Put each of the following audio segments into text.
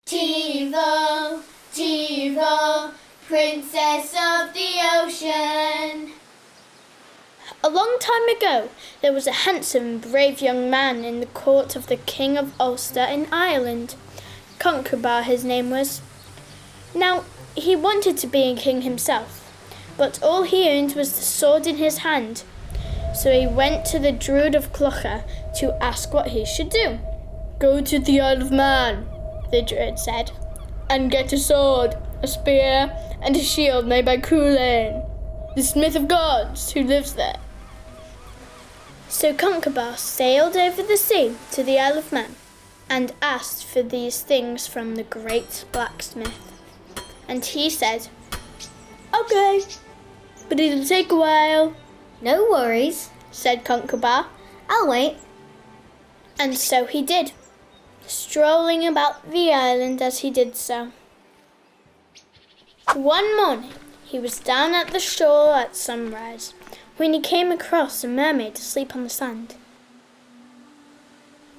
Teeval, Teeval, princess of the ocean. A long time ago, there was a handsome and brave young man in the court of the King of Ulster in Ireland. Conchubar his name was. Now, he wanted to be a king himself, but all he owned was the sword in his hand. So he went to the Druid of Culain to ask what he should do. "Go to the Isle of Man," the Druid said, "and get a sword, a spear, and a shield made by Culain, the smith of gods who lives there." So Conchubar sailed over the sea to the Isle of Man and asked for these things from the great blacksmith. And he said, "Okay, but it'll take a while." "No worries," said Conchubar. "I'll wait." And so he did, strolling about the island as he did so. One morning, he was down at the shore at sunrise when he came across a mermaid asleep on the sand.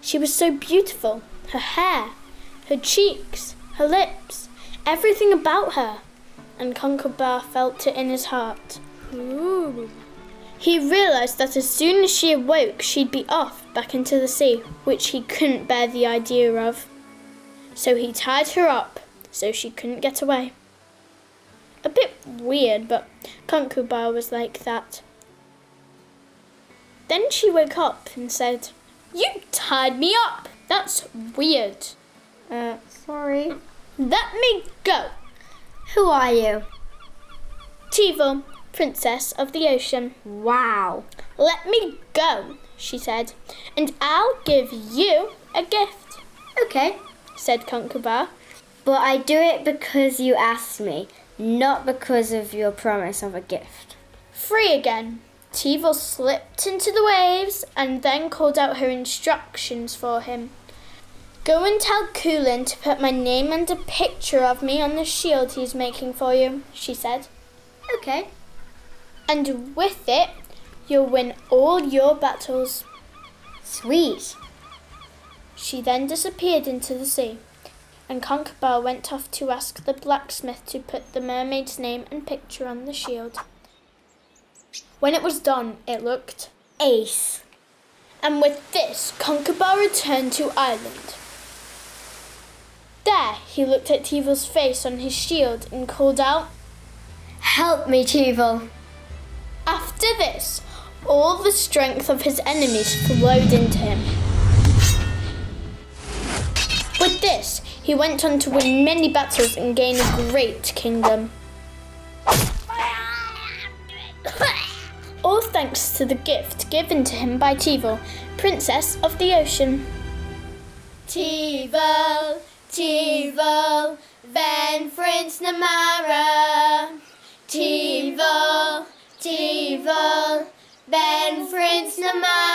She was so beautiful, her hair, her cheeks, her lips, everything about her, and Conchubar felt it in his heart. Ooh. He realised that as soon as she awoke, she'd be off back into the sea, which he couldn't bear the idea of. So he tied her up so she couldn't get away. A bit weird, but Conchubar was like that. Then she woke up and said, "You tied me up! That's weird." Sorry. "Let me go." "Who are you?" "Teeval, princess of the ocean." "Wow." "Let me go," she said, "and I'll give you a gift." "Okay," said Conchubar. "but I do it because you asked me, not because of your promise of a gift." Free again, Teeval slipped into the waves and then called out her instructions for him. "Go and tell Culain to put my name and a picture of me on the shield he's making for you," she said. "Okay." "And with it, you'll win all your battles." "Sweet." She then disappeared into the sea, and Conchubar went off to ask the blacksmith to put the mermaid's name and picture on the shield. When it was done, it looked ace. And with this, Conchubar returned to Ireland. There, he looked at Teeval's face on his shield and called out, "Help me, Teeval." After this, all the strength of his enemies flowed into him. With this, he went on to win many battles and gain a great kingdom. All thanks to the gift given to him by Teeval, princess of the ocean. Teeval, Teeval, Van Frins na Mara. Teeval, Teeval, Ben Frins na Mara.